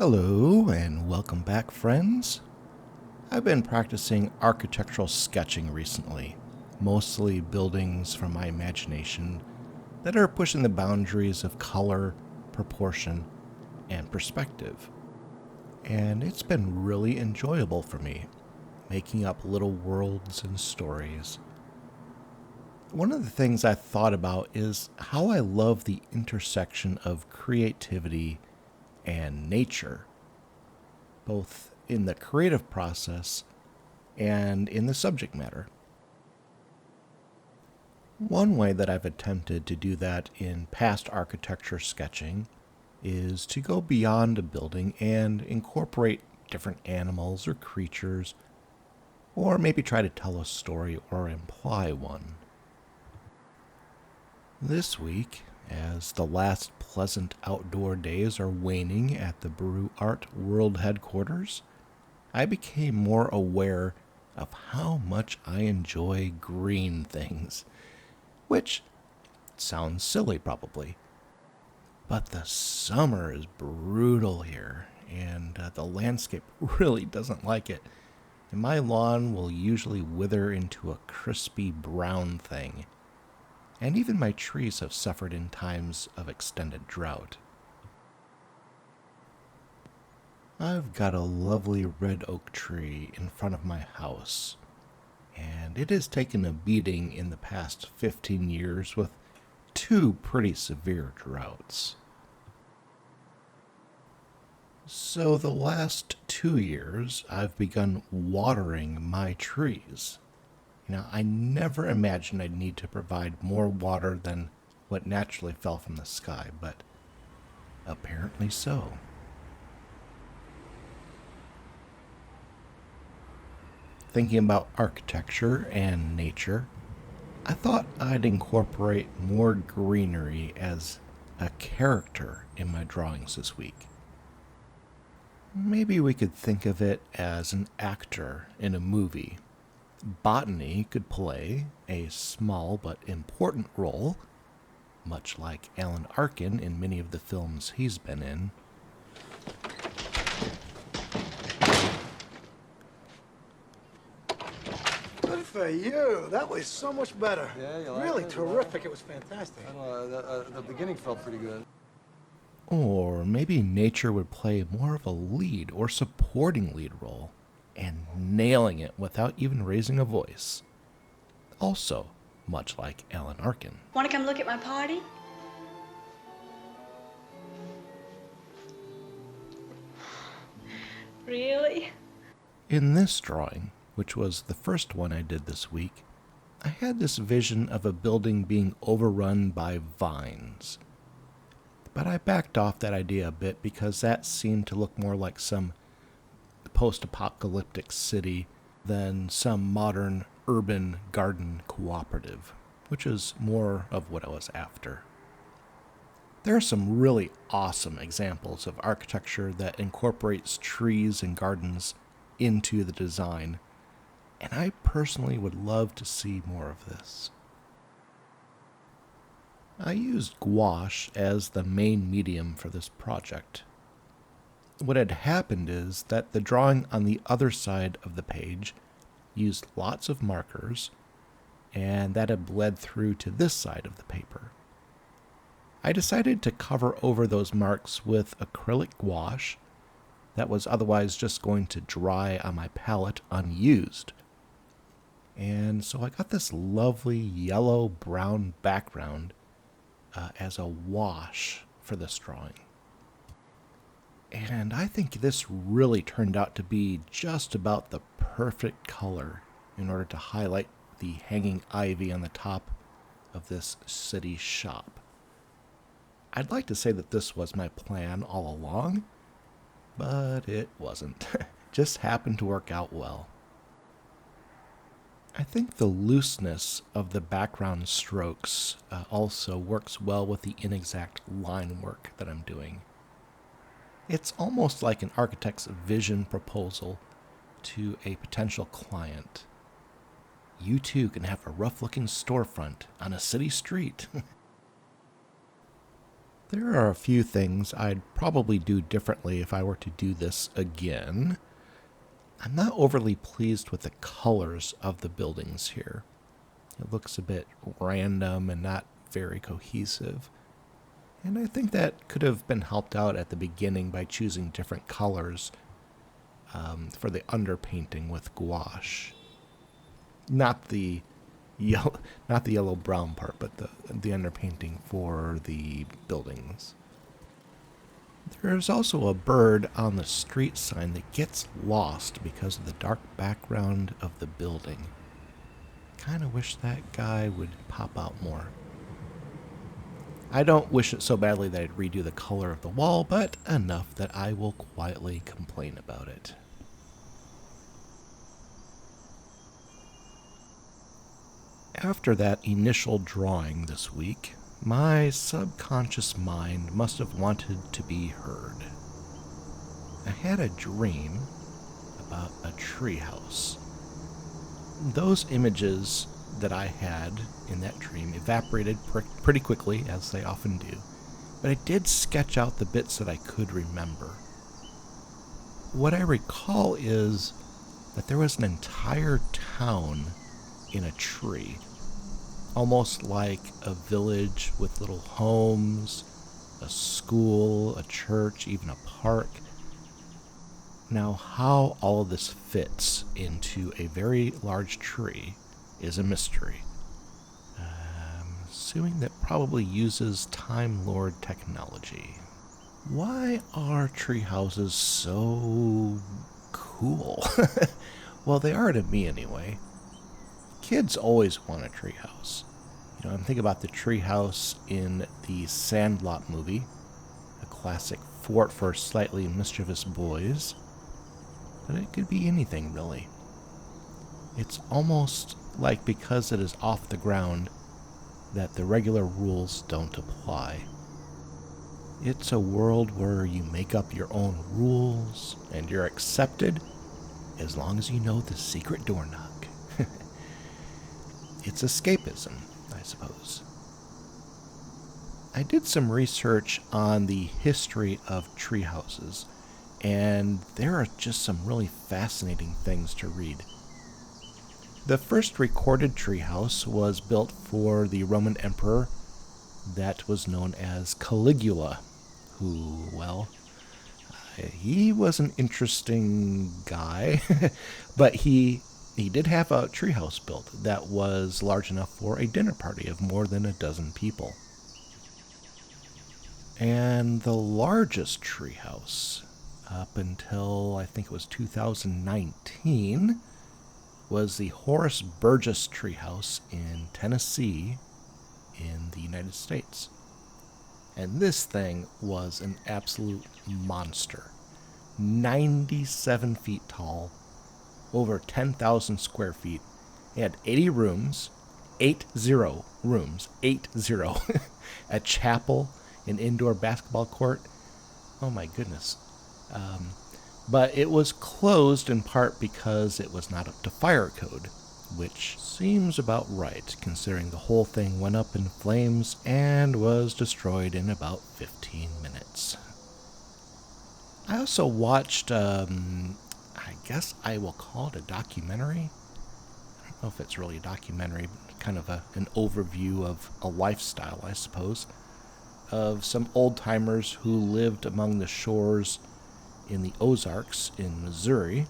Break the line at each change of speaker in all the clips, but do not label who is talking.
Hello and welcome back, friends. I've been practicing architectural sketching recently, mostly buildings from my imagination that are pushing the boundaries of color, proportion, and perspective. And it's been really enjoyable for me, making up little worlds and stories. One of the things I thought about is how I love the intersection of creativity and nature, both in the creative process and in the subject matter. One way that I've attempted to do that in past architecture sketching is to go beyond a building and incorporate different animals or creatures, or maybe try to tell a story or imply one. This week, as the last pleasant outdoor days are waning at the Brew Art World Headquarters, I became more aware of how much I enjoy green things, which sounds silly probably. But the summer is brutal here, and the landscape really doesn't like it. And my lawn will usually wither into a crispy brown thing. And even my trees have suffered in times of extended drought. I've got a lovely red oak tree in front of my house, and it has taken a beating in the past 15 years with 2 pretty severe droughts. So the last 2 years, I've begun watering my trees. I never imagined I'd need to provide more water than what naturally fell from the sky, but apparently so. Thinking about architecture and nature, I thought I'd incorporate more greenery as a character in my drawings this week. Maybe we could think of it as an actor in a movie. Botany could play a small but important role, much like Alan Arkin in many of the films he's been in.
Good for you. That was so much better.
Yeah, you like
really
it?
terrific. It was fantastic.
I don't know, the beginning felt pretty good.
Or maybe nature would play more of a lead or supporting lead role, and nailing it without even raising a voice. Also, much like Alan Arkin.
Want to come look at my party? Really?
In this drawing, which was the first one I did this week, I had this vision of a building being overrun by vines. But I backed off that idea a bit because that seemed to look more like some post-apocalyptic city than some modern urban garden cooperative, which is more of what I was after. There are some really awesome examples of architecture that incorporates trees and gardens into the design, and I personally would love to see more of this. I used gouache as the main medium for this project. What had happened is that the drawing on the other side of the page used lots of markers, and that had bled through to this side of the paper. I decided to cover over those marks with acrylic gouache that was otherwise just going to dry on my palette unused. And so I got this lovely yellow-brown background as a wash for this drawing. And I think this really turned out to be just about the perfect color in order to highlight the hanging ivy on the top of this city shop. I'd like to say that this was my plan all along, but it wasn't. Just happened to work out well. I think the looseness of the background strokes also works well with the inexact line work that I'm doing. It's almost like an architect's vision proposal to a potential client. You too can have a rough-looking storefront on a city street. There are a few things I'd probably do differently if I were to do this again. I'm not overly pleased with the colors of the buildings here. It looks a bit random and not very cohesive. And I think that could have been helped out at the beginning by choosing different colors for the underpainting with gouache. Not the yellow-brown part, but the underpainting for the buildings. There's also a bird on the street sign that gets lost because of the dark background of the building. Kind of wish that guy would pop out more. I don't wish it so badly that I'd redo the color of the wall, but enough that I will quietly complain about it. After that initial drawing this week, my subconscious mind must have wanted to be heard. I had a dream about a treehouse. Those images that I had in that dream evaporated pretty quickly, as they often do, but I did sketch out the bits that I could remember. What I recall is that there was an entire town in a tree, almost like a village with little homes, a school, a church, even a park. Now, how all of this fits into a very large tree is a mystery. I'm assuming that probably uses Time Lord technology. Why are tree houses so cool? Well, they are to me anyway. Kids always want a treehouse. I'm thinking about the treehouse in the Sandlot movie, a classic fort for slightly mischievous boys. But it could be anything, really. It's almost like because it is off the ground that the regular rules don't apply. It's a world where you make up your own rules and you're accepted as long as you know the secret door knock. It's escapism, I suppose. I did some research on the history of treehouses, and there are just some really fascinating things to read. The first recorded treehouse was built for the Roman emperor that was known as Caligula, who, well, he was an interesting guy, but he did have a treehouse built that was large enough for a dinner party of more than a dozen people. And the largest treehouse, up until I think it was 2019, was the Horace Burgess Treehouse in Tennessee in the United States. And this thing was an absolute monster. 97 feet tall, over 10,000 square feet. It had 80 rooms, 80 rooms, 80. A chapel, an indoor basketball court. Oh my goodness. But it was closed in part because it was not up to fire code, which seems about right, considering the whole thing went up in flames and was destroyed in about 15 minutes. I also watched, I guess I will call it a documentary. I don't know if it's really a documentary, but kind of an overview of a lifestyle, I suppose, of some old-timers who lived among the shores in the Ozarks in Missouri,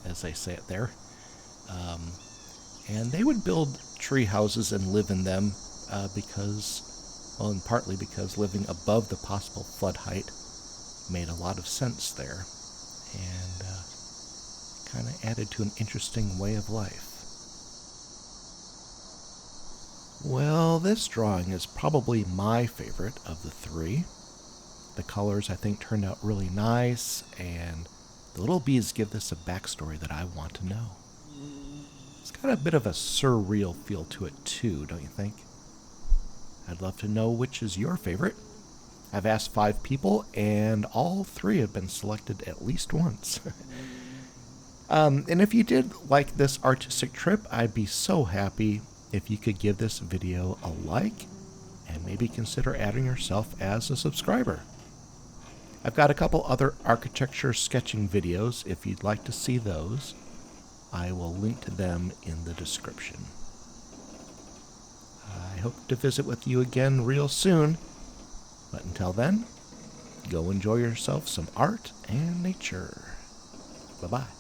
as they say it there. And they would build tree houses and live in them and partly because living above the possible flood height made a lot of sense there and kind of added to an interesting way of life. Well, this drawing is probably my favorite of the three. The colors, I think, turned out really nice, and the little bees give this a backstory that I want to know. It's got a bit of a surreal feel to it, too, don't you think? I'd love to know which is your favorite. I've asked 5 people, and all 3 have been selected at least once. And if you did like this artistic trip, I'd be so happy if you could give this video a like and maybe consider adding yourself as a subscriber. I've got a couple other architecture sketching videos if you'd like to see those. I will link to them in the description. I hope to visit with you again real soon, but until then, go enjoy yourself some art and nature. Bye-bye.